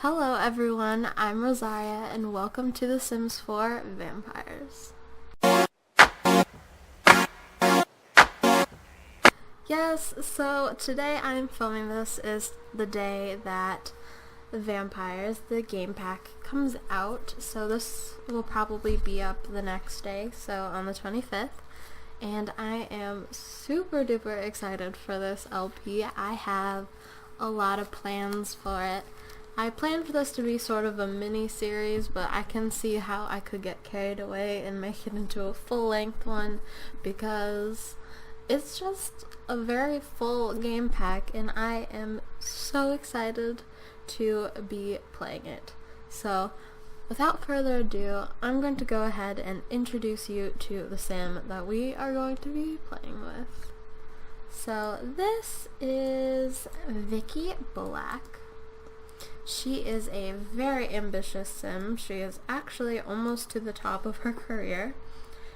Hello everyone, I'm Rosaria and welcome to The Sims 4 Vampires. Yes, so today I'm filming this is the day that Vampires, the game pack, comes out, so this will probably be up the next day, so on the 25th, and I am super duper excited for this LP. I have a lot of plans for it. I planned for this to be sort of a mini-series, but I can see how I could get carried away and make it into a full-length one because it's just a very full game pack and I am so excited to be playing it. So, without further ado, I'm going to go ahead and introduce you to the sim that we are going to be playing with. So, this is Vicki Black. She is a very ambitious sim. She is actually almost to the top of her career.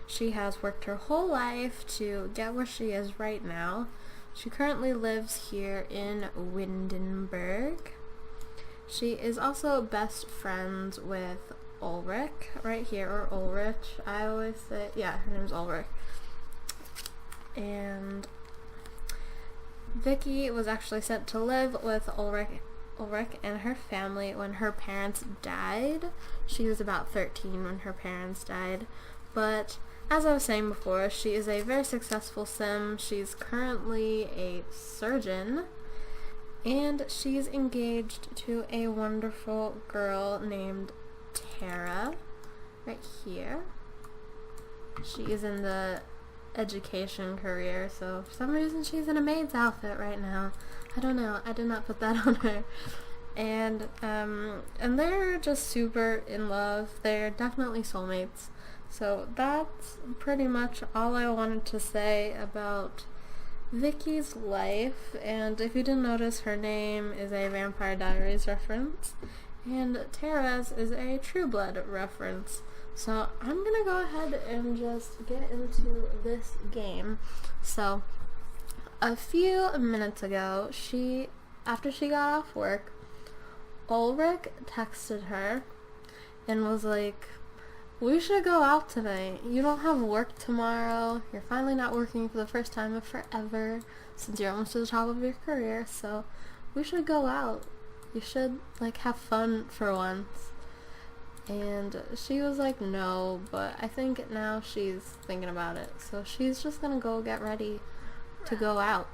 She has worked her whole life to get where she is right now. She currently lives here in Windenburg. She is also best friends with Ulrich, right here, or Ulrich. I always say, yeah, her name's Ulrich. And Vicki was actually sent to live with Ulrich and her family when her parents died. She was about 13 when her parents died, but as I was saying before, she is a very successful sim. She's currently a surgeon, and she's engaged to a wonderful girl named Tara, right here. She is in the education career, so for some reason she's in a maid's outfit right now. I don't know, I did not put that on her. And they're just super in love. They're definitely soulmates. So that's pretty much all I wanted to say about Vicki's life. And if you didn't notice, her name is a Vampire Diaries reference, and Tara's is a True Blood reference. So I'm gonna go ahead and just get into this game. So a few minutes ago, after she got off work, Ulrich texted her and was like, "We should go out tonight. You don't have work tomorrow. You're finally not working for the first time in forever since you're almost to the top of your career, so we should go out. You should, have fun for once." And she was like, no, but I think now she's thinking about it. So she's just gonna go get ready to go out.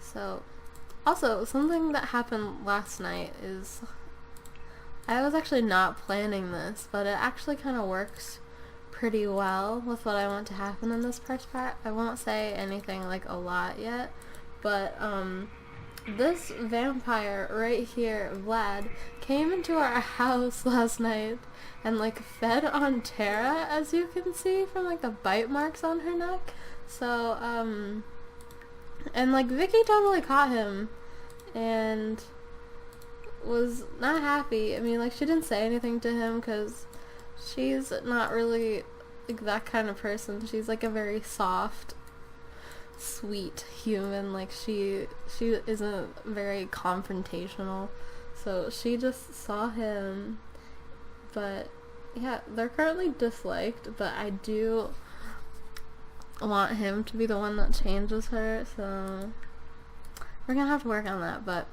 So, also, something that happened last night is, I was actually not planning this, but it actually kind of works pretty well with what I want to happen in this first part. I won't say anything a lot yet, but this vampire right here, Vlad, came into our house last night and fed on Tara, as you can see from the bite marks on her neck. So and Vicki totally caught him and was not happy. I mean, she didn't say anything to him because she's not really that kind of person. She's a very soft, sweet human. She isn't very confrontational, so she just saw him. But yeah, they're currently disliked, but I do want him to be the one that changes her, so we're gonna have to work on that, but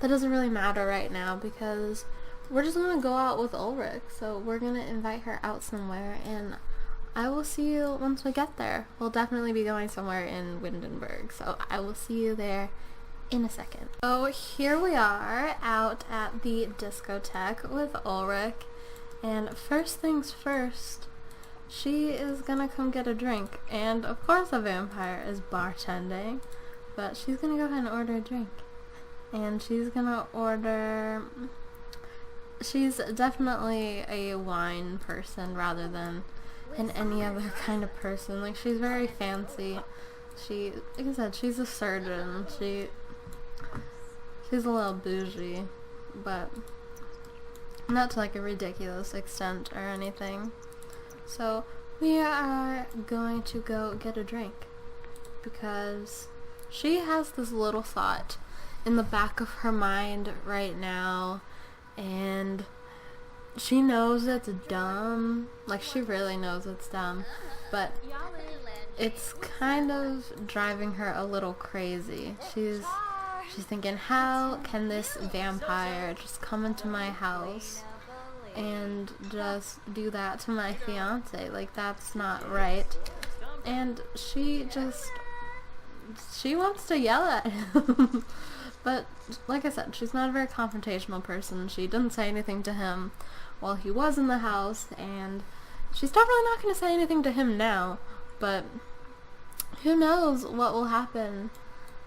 that doesn't really matter right now because we're just gonna go out with Ulrich. So we're gonna invite her out somewhere, and I will see you once we get there. We'll definitely be going somewhere in Windenburg, so I will see you there in a second. So here we are out at the discotheque with Ulrich, and first things first, she is gonna come get a drink, and of course a vampire is bartending, but she's gonna go ahead and order a drink. And she's definitely a wine person rather than any other kind of person. She's very fancy. Like I said, she's a surgeon. She's a little bougie, but not to a ridiculous extent or anything. So we are going to go get a drink because she has this little thought in the back of her mind right now, and she knows it's dumb. Like, she really knows it's dumb, but it's kind of driving her a little crazy. She's thinking, how can this vampire just come into my house and just do that to my fiance? Like, that's not right. And she wants to yell at him. But like I said, she's not a very confrontational person. She didn't say anything to him while he was in the house, and she's definitely not going to say anything to him now. But who knows what will happen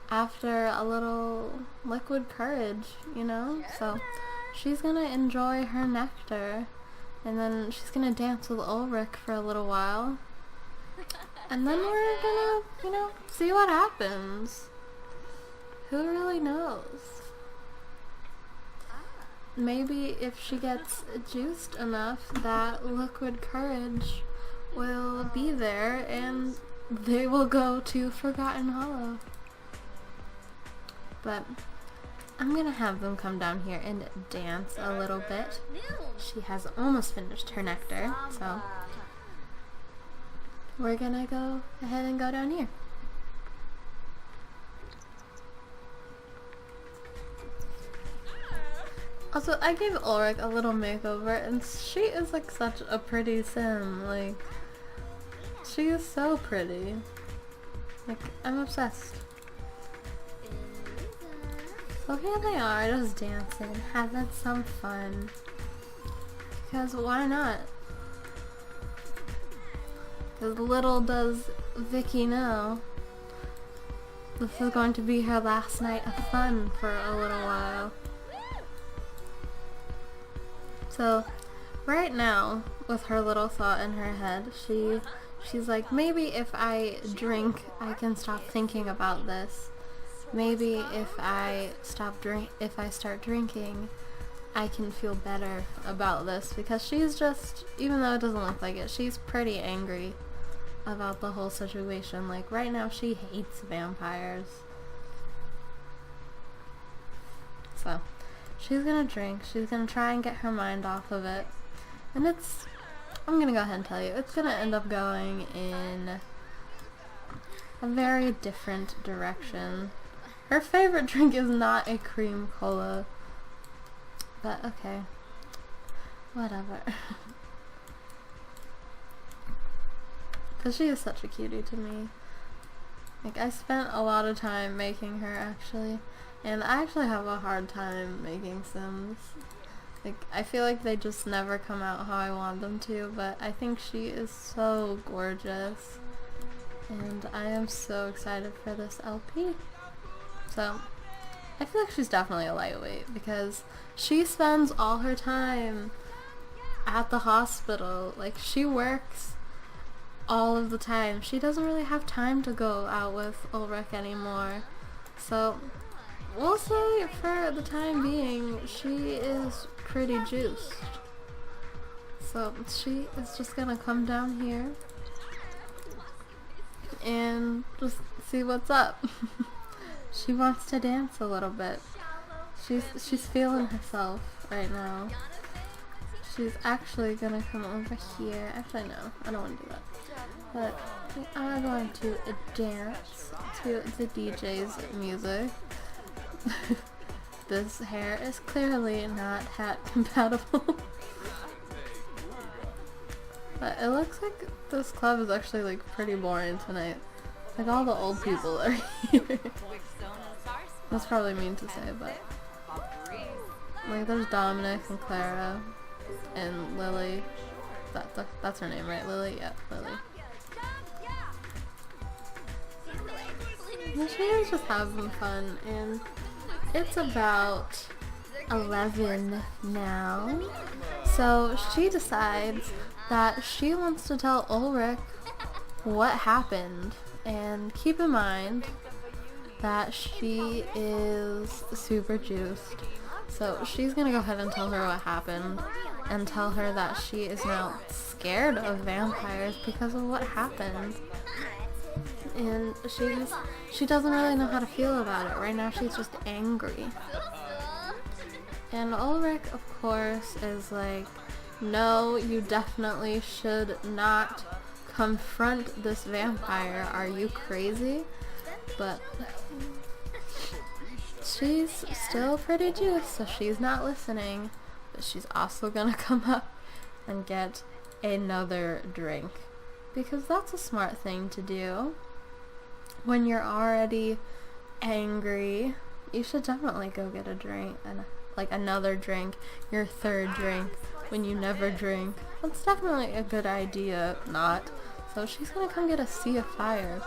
after a little liquid courage, you know? So she's going to enjoy her nectar, and then she's going to dance with Ulrich for a little while. And then we're gonna, you know, see what happens. Who really knows? Maybe if she gets juiced enough, that liquid courage will be there and they will go to Forgotten Hollow. But I'm gonna have them come down here and dance a little bit. She has almost finished her nectar, so we're gonna go ahead and go down here. Also, I gave Ulrich a little makeover, and she is like such a pretty sim. Like, she is so pretty. Like, I'm obsessed. So here they are, just dancing, having some fun. Because why not? Because little does Vicki know, this is going to be her last night of fun for a little while. So, right now, with her little thought in her head, she's like, maybe if I drink, I can stop thinking about this. Maybe if I start drinking, I can feel better about this. Because she's just, even though it doesn't look like it, she's pretty angry about the whole situation. Like, right now, she hates vampires. So, she's gonna drink. She's gonna try and get her mind off of it. And I'm gonna go ahead and tell you, it's gonna end up going in a very different direction. Her favorite drink is not a cream cola. But, okay. Whatever. Because she is such a cutie to me. Like, I spent a lot of time making her, actually. And I actually have a hard time making Sims. Like, I feel like they just never come out how I want them to, but I think she is so gorgeous. And I am so excited for this LP. So, I feel like she's definitely a lightweight, because she spends all her time at the hospital. Like, she works all of the time. She doesn't really have time to go out with Ulrich anymore. So, we'll say for the time being, she is pretty juiced. So, she is just gonna come down here and just see what's up. She wants to dance a little bit. She's feeling herself right now. She's actually gonna come over here. Actually, no, I don't want to do that. But we are going to dance to the DJ's music. This hair is clearly not hat compatible. But it looks like this club is actually like pretty boring tonight. Like, all the old people are here. That's probably mean to say, but like, there's Dominic and Clara and Lily. That's her name, right? Lily? Yeah, Lily. And she is just having fun, and it's about 11 now. So she decides that she wants to tell Ulrich what happened. And keep in mind that she is super juiced. So she's gonna go ahead and tell her what happened, and tell her that she is now scared of vampires because of what happened. and she doesn't really know how to feel about it. Right now she's just angry. And Ulrich, of course, is like, no, you definitely should not confront this vampire. Are you crazy? But she's still pretty juiced, so she's not listening. But she's also gonna come up and get another drink. Because that's a smart thing to do. When you're already angry, you should definitely go get a drink. And like another drink, your third drink, when you never drink. That's definitely a good idea, not. So she's gonna come get a Sea of Fire,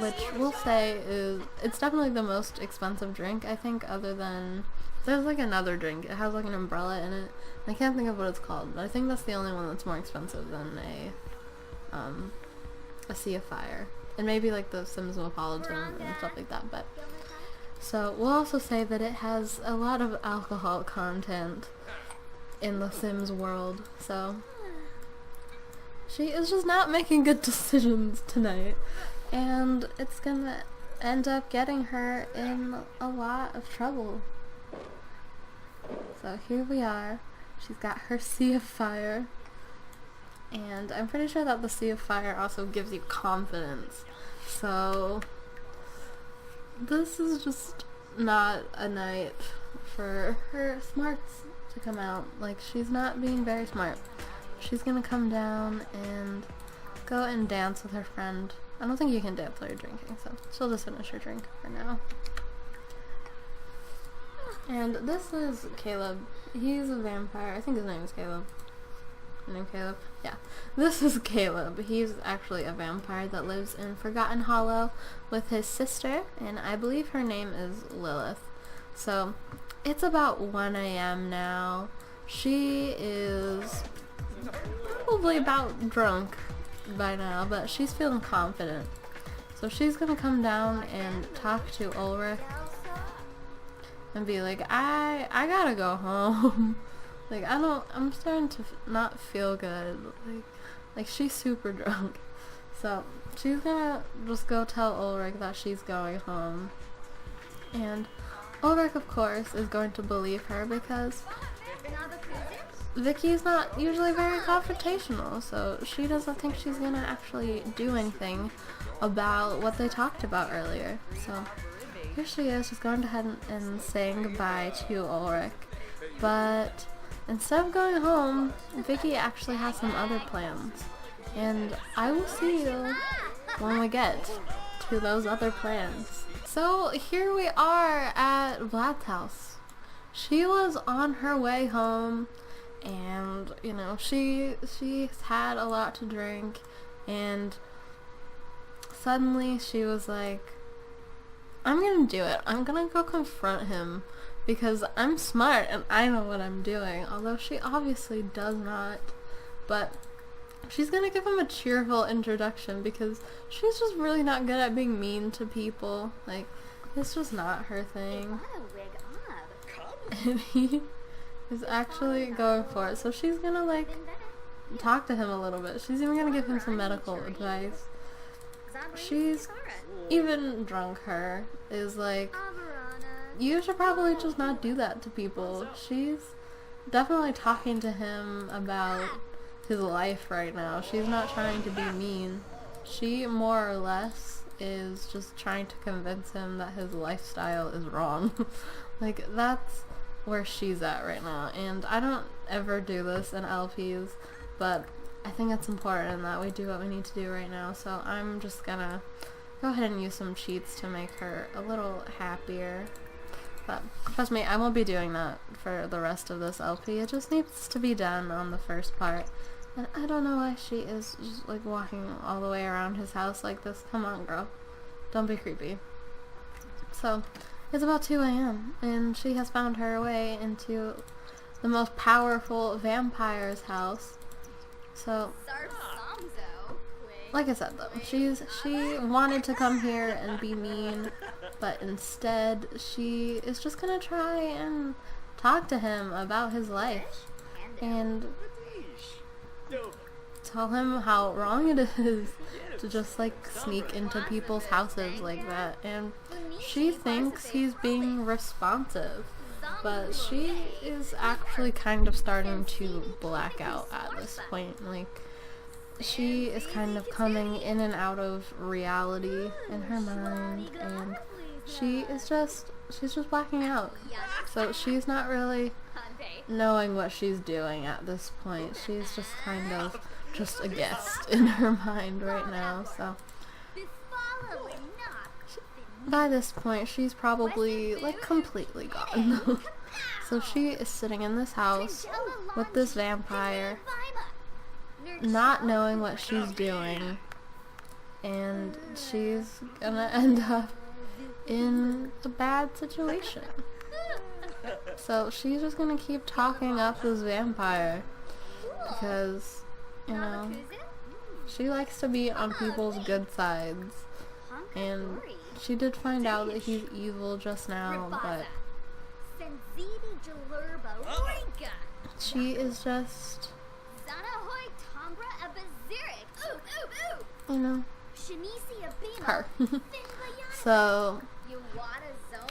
which we'll say is, it's definitely the most expensive drink, I think, other than, there's like another drink, it has like an umbrella in it, I can't think of what it's called, but I think that's the only one that's more expensive than a Sea of Fire, and maybe like the Sims Neapolitan and stuff like that. But so we'll also say that it has a lot of alcohol content in the Sims world, so she is just not making good decisions tonight, and it's gonna end up getting her in a lot of trouble. So here we are. She's got her Sea of Fire, and I'm pretty sure that the Sea of Fire also gives you confidence. So this is just not a night for her smarts to come out. Like, she's not being very smart. She's gonna come down and go and dance with her friend. I don't think you can dance while you're drinking, so she'll just finish her drink for now. And this is Caleb. He's a vampire. I think his name is Caleb. His name Caleb? Yeah. This is Caleb. He's actually a vampire that lives in Forgotten Hollow with his sister, and I believe her name is Lilith. So it's about 1 a.m. now. She is probably about drunk by now, but she's feeling confident. So she's gonna come down and talk to Ulrich and be like, I gotta go home. Like, I'm starting to not feel good. Like she's super drunk. So she's gonna just go tell Ulrich that she's going home. And Ulrich, of course, is going to believe her because Vicky's not usually very confrontational, so she doesn't think she's gonna actually do anything about what they talked about earlier. So here she is, she's going ahead and saying goodbye to Ulrich. But instead of going home, Vicky actually has some other plans. And I will see you when we get to those other plans. So here we are at Vlad's house. She was on her way home, and you know, she's had a lot to drink, and suddenly she was like, I'm gonna do it. I'm gonna go confront him because I'm smart and I know what I'm doing. Although she obviously does not. But she's gonna give him a cheerful introduction because she's just really not good at being mean to people. Like, it's just not her thing. And he is actually going for it. So she's gonna like talk to him a little bit. She's even gonna give him some medical advice. She's even drunk. Her is like, you should probably just not do that to people. She's definitely talking to him about his life right now. She's not trying to be mean. She more or less is just trying to convince him that his lifestyle is wrong. Like, that's where she's at right now. And I don't ever do this in LPs, but I think it's important that we do what we need to do right now. So I'm just gonna go ahead and use some cheats to make her a little happier. But trust me, I won't be doing that for the rest of this LP. It just needs to be done on the first part. And I don't know why she is just like walking all the way around his house like this. Come on, girl. Don't be creepy. So it's about 2 a.m. and she has found her way into the most powerful vampire's house. So, like I said though, she wanted to come here and be mean, but instead she is just gonna try and talk to him about his life and tell him how wrong it is to just like sneak into people's houses like that, and she thinks he's being responsive, but she is actually kind of starting to black out at this point. Like, she is kind of coming in and out of reality in her mind, and she's just blacking out. So she's not really knowing what she's doing at this point. She's just kind of just a guest in her mind right now. So by this point, she's probably like completely gone. So she is sitting in this house with this vampire, not knowing what she's doing, and she's gonna end up in a bad situation. So she's just gonna keep talking up this vampire because, you know, she likes to be on people's good sides, and she did find out that he's evil just now, but she is just, you know, her. So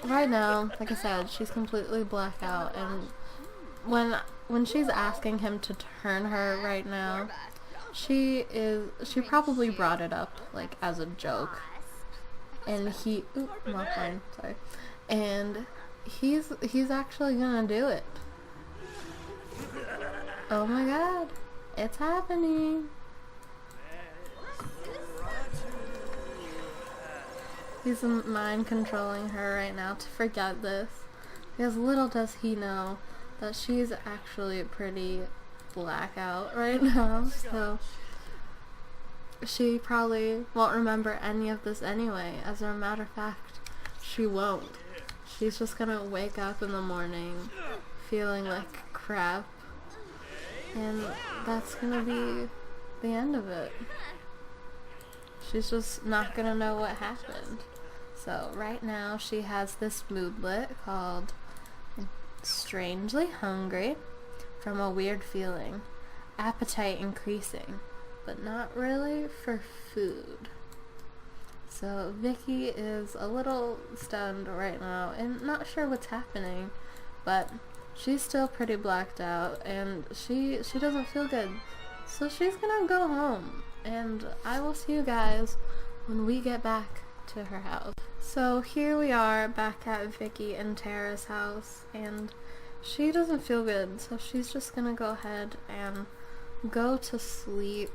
right now, like I said, she's completely blacked out, and when she's asking him to turn her right now, she probably brought it up like as a joke, and and he's actually gonna do it. Oh my god, it's happening. He's mind controlling her right now to forget this, because little does he know that she's actually pretty blackout right now, so she probably won't remember any of this anyway. As a matter of fact, she won't. She's just gonna wake up in the morning feeling like crap, and that's gonna be the end of it. She's just not gonna know what happened. So right now she has this moodlet called Strangely Hungry from a Weird Feeling. Appetite increasing, but not really for food. So Vicki is a little stunned right now and not sure what's happening, but she's still pretty blacked out, and she doesn't feel good. So she's gonna go home, and I will see you guys when we get back to her house. So here we are back at Vicki and Tara's house, and she doesn't feel good, so she's just gonna go ahead and go to sleep.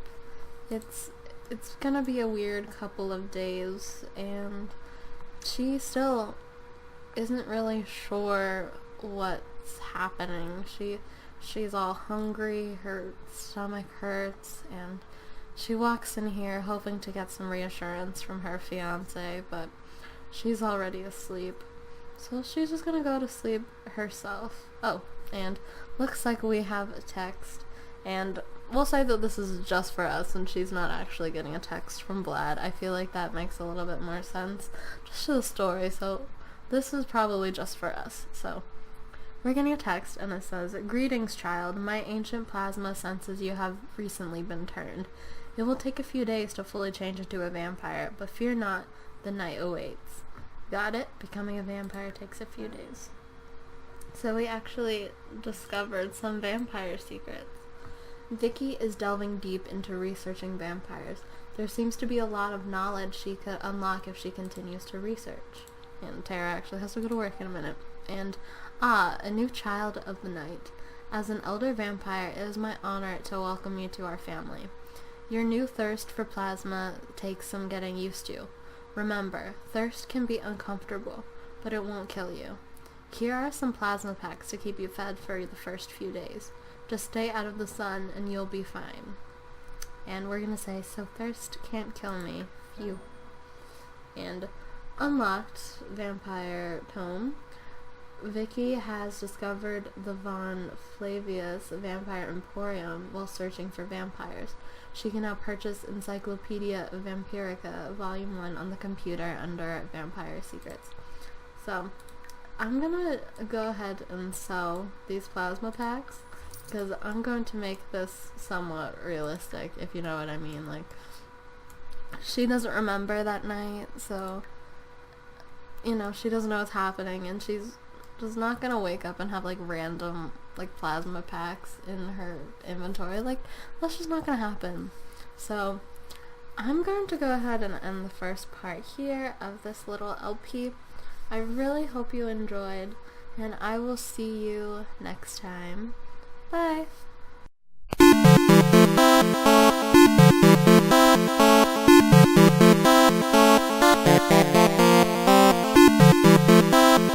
It's gonna be a weird couple of days, and she still isn't really sure what's happening. She's all hungry, her stomach hurts, and she walks in here hoping to get some reassurance from her fiance, but she's already asleep. So she's just gonna go to sleep herself. Oh, and looks like we have a text, and we'll say that this is just for us and she's not actually getting a text from Vlad. I feel like that makes a little bit more sense just to the story, so this is probably just for us. So we're getting a text, and it says, "Greetings, child. My ancient plasma senses you have recently been turned. It will take a few days to fully change into a vampire, but fear not, the night awaits." Got it? Becoming a vampire takes a few days. So we actually discovered some vampire secrets. Vicki is delving deep into researching vampires. There seems to be a lot of knowledge she could unlock if she continues to research. And Tara actually has to go to work in a minute. And, a new child of the night. As an elder vampire, it is my honor to welcome you to our family. Your new thirst for plasma takes some getting used to. Remember, thirst can be uncomfortable, but it won't kill you. Here are some plasma packs to keep you fed for the first few days. Just stay out of the sun and you'll be fine. And we're gonna say, so thirst can't kill me. Phew. And unlocked vampire tome. Vicki has discovered the Von Flavius Vampire Emporium while searching for vampires. She can now purchase Encyclopedia Vampirica Volume 1 on the computer under Vampire Secrets. So, I'm gonna go ahead and sell these plasma packs, because I'm going to make this somewhat realistic, if you know what I mean. Like, she doesn't remember that night, so, you know, she doesn't know what's happening, and she's just not gonna wake up and have, like, random, like, plasma packs in her inventory. Like, that's just not gonna happen. So, I'm going to go ahead and end the first part here of this little LP. I really hope you enjoyed, and I will see you next time. Bye!